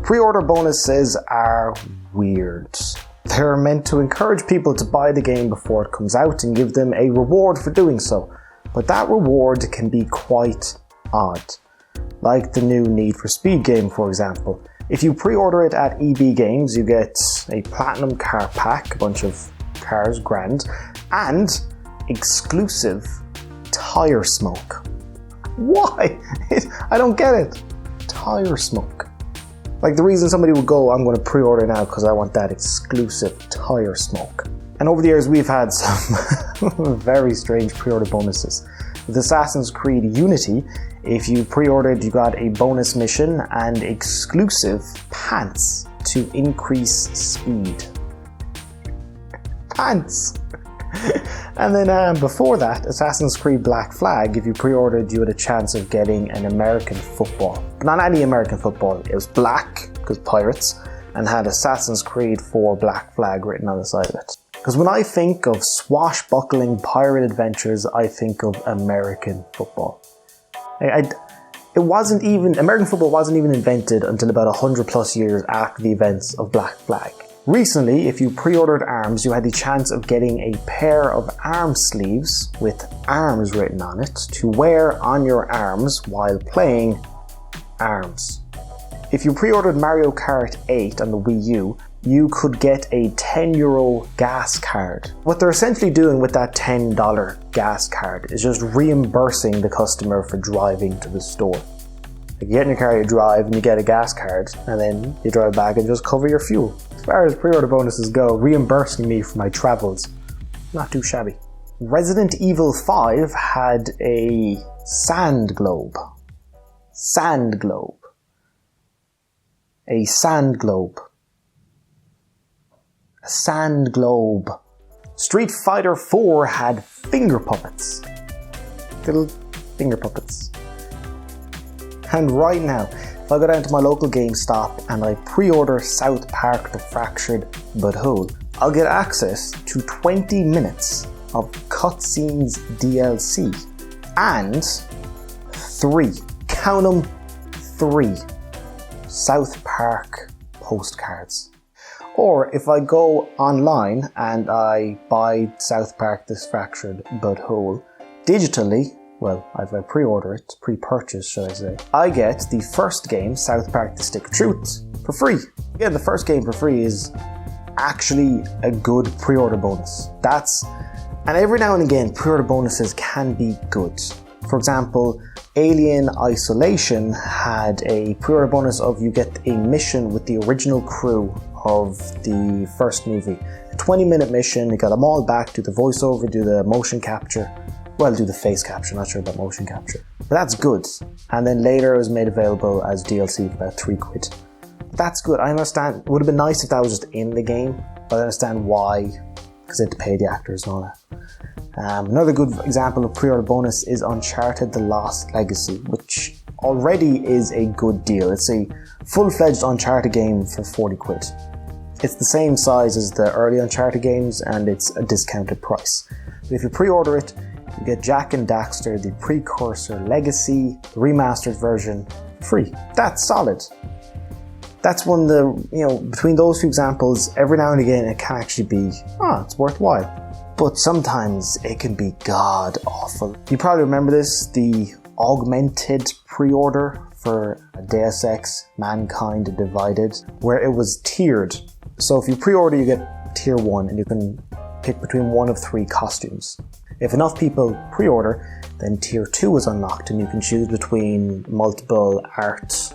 Pre-order bonuses are weird. They're meant to encourage people to buy the game before it comes out and give them a reward for doing so. But that reward can be quite odd. Like the new Need for Speed game, for example. If you pre-order it at EB Games, you get a platinum car pack, a bunch of cars, grand, and exclusive tire smoke. Why? I don't get it. Tire smoke. Like the reason somebody would go, I'm going to pre-order now because I want that exclusive tire smoke. And over the years we've had some very strange pre-order bonuses. With Assassin's Creed Unity, if you pre-ordered, you got a bonus mission and exclusive pants to increase speed. Pants! And then before that, Assassin's Creed Black Flag, if you pre-ordered, you had a chance of getting an American football. But not any American football, it was black, because pirates, and had Assassin's Creed 4 Black Flag written on the side of it. Because when I think of swashbuckling pirate adventures, I think of American football. American football wasn't even invented until about 100 plus years after the events of Black Flag. Recently, if you pre-ordered arms, you had the chance of getting a pair of arm sleeves with arms written on it to wear on your arms while playing arms. If you pre-ordered Mario Kart 8 on the Wii U, you could get a €10 gas card. What they're essentially doing with that $10 gas card is just reimbursing the customer for driving to the store. Like you get in your car, you drive, and you get a gas card, and then you drive back and just cover your fuel. As far as pre-order bonuses go, reimbursing me for my travels, not too shabby. Resident Evil 5 had a sand globe. Sand globe. A sand globe. A sand globe. Street Fighter 4 had finger puppets. Little finger puppets. And right now, if I go down to my local GameStop and I pre-order South Park The Fractured But Whole, I'll get access to 20 minutes of cutscenes DLC and 3, count them, 3 South Park postcards. Or if I go online and I buy South Park This Fractured But Whole digitally, well, if I pre-order it, pre-purchase should I say, I get the first game, South Park The Stick of Truth, for free. Again, the first game for free is actually a good pre-order bonus. And every now and again, pre-order bonuses can be good. For example, Alien Isolation had a pre-order bonus of you get a mission with the original crew of the first movie. A 20-minute mission, you got them all back, do the voiceover, do the motion capture. Well, do the face capture, not sure about motion capture. But that's good. And then later it was made available as DLC for about £3. That's good, I understand. It would have been nice if that was just in the game, but I understand why, because they had to pay the actors and all that. Another good example of pre-order bonus is Uncharted The Lost Legacy, which already is a good deal. It's a full-fledged Uncharted game for £40. It's the same size as the early Uncharted games and it's a discounted price. But if you pre-order it, you get Jak and Daxter, the precursor Legacy, the remastered version, free. That's solid. That's one of the, between those two examples, every now and again it can actually be, it's worthwhile. But sometimes it can be god awful. You probably remember this, the augmented pre-order for Deus Ex Mankind Divided, where it was tiered. So if you pre-order, you get tier 1 and you can pick between one of 3 costumes. If enough people pre-order, then tier 2 is unlocked and you can choose between multiple art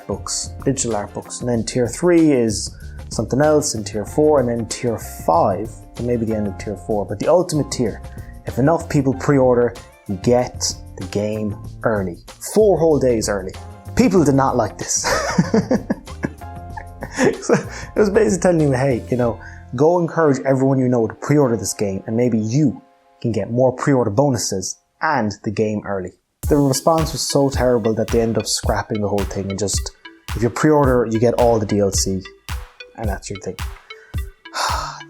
books, digital art books. And then tier 3 is something else, and tier 4, and then tier 5, and maybe the end of tier 4. But the ultimate tier, if enough people pre-order, you get the game early. 4 whole days early. People did not like this. So it was basically telling you, hey, go encourage everyone you know to pre-order this game, and maybe you can get more pre-order bonuses and the game early. The response was so terrible that they ended up scrapping the whole thing and just, if you pre-order, you get all the DLC, and that's your thing.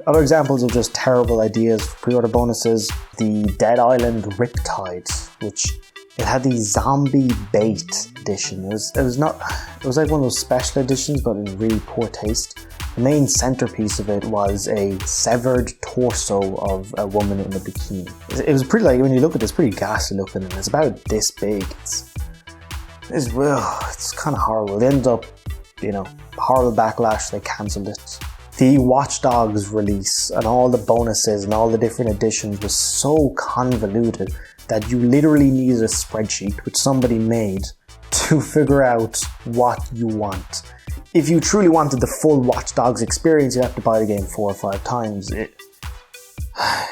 Other examples of just terrible ideas for pre-order bonuses, the Dead Island Riptide, which It had the zombie bait edition. It was like one of those special editions, but in really poor taste. The main centerpiece of it was a severed torso of a woman in a bikini. It was pretty, like, when you look at it, it's pretty ghastly looking, and it's about this big. It's kind of horrible. They ended up, horrible backlash. They cancelled it. The Watch Dogs release and all the bonuses and all the different editions was so convoluted that you literally needed a spreadsheet which somebody made to figure out what you want. If you truly wanted the full Watch Dogs experience, you'd have to buy the game 4 or 5 times. It's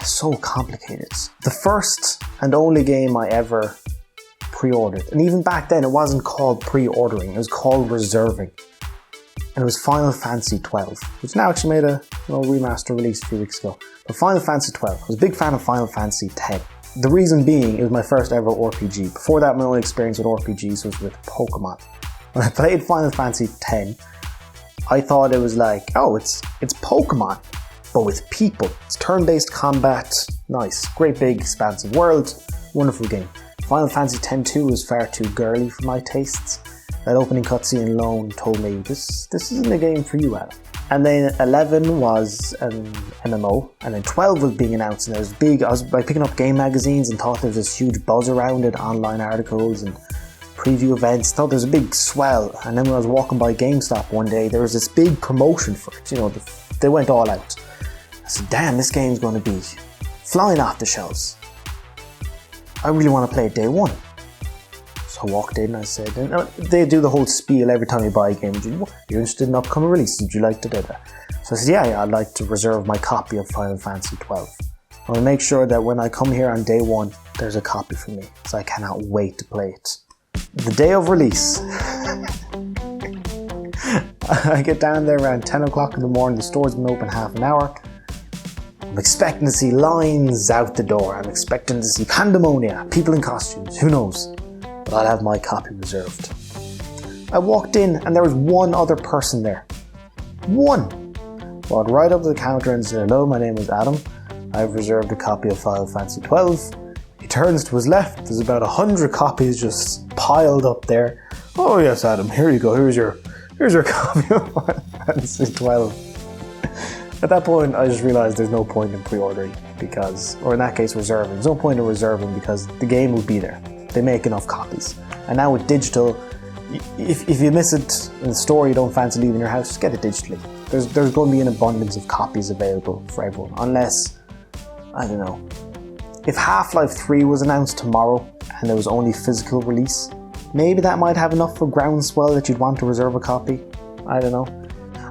so complicated. The first and only game I ever pre-ordered, and even back then it wasn't called pre-ordering, it was called reserving. And it was Final Fantasy 12, which now actually made a remaster release a few weeks ago. But Final Fantasy 12, I was a big fan of Final Fantasy 10. The reason being, it was my first ever RPG. Before that, my only experience with RPGs was with Pokemon. When I played Final Fantasy 10, I thought it was like, it's Pokemon, but with people. It's turn-based combat, nice, great big expansive world, wonderful game. Final Fantasy X-2 was far too girly for my tastes. That opening cutscene alone told me, this isn't a game for you, Adam. And then 11 was an MMO, and then 12 was being announced, and it was big. I was picking up game magazines and thought there was this huge buzz around it, online articles and preview events. Thought there was a big swell, and then when I was walking by GameStop one day, there was this big promotion for it. They went all out. I said, damn, this game's going to be flying off the shelves. I really want to play it day one. So I walked in and I said, they do the whole spiel every time you buy a game. You're interested in upcoming releases? Would you like to do that? So I said, yeah, I'd like to reserve my copy of Final Fantasy 12. I want to make sure that when I come here on day one, there's a copy for me, because I cannot wait to play it. The day of release. I get down there around 10 o'clock in the morning. The store's been open half an hour. I'm expecting to see lines out the door. I'm expecting to see pandemonium, people in costumes, who knows? But I'll have my copy reserved. I walked in and there was one other person there. One! Walked right up to the counter and said, hello, my name is Adam. I've reserved a copy of Final Fantasy 12. He turns to his left, there's about 100 copies just piled up there. Oh yes, Adam, here you go, here's your copy of Final Fantasy 12. At that point, I just realised there's no point in pre-ordering or in that case reserving. There's no point in reserving because the game will be there. They make enough copies. And now with digital, if you miss it in the store, you don't fancy leaving your house, just get it digitally. There's going to be an abundance of copies available for everyone. Unless, I don't know, if Half-Life 3 was announced tomorrow and there was only physical release, maybe that might have enough for groundswell that you'd want to reserve a copy. I don't know.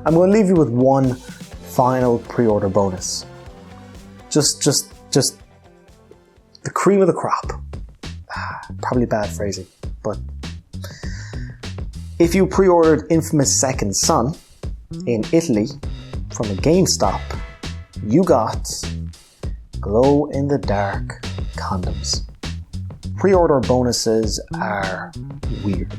I'm going to leave you with one final pre-order bonus. Just the cream of the crop. Probably bad phrasing, but if you pre-ordered Infamous Second Son in Italy from a GameStop, you got glow-in-the-dark condoms. Pre-order bonuses are weird.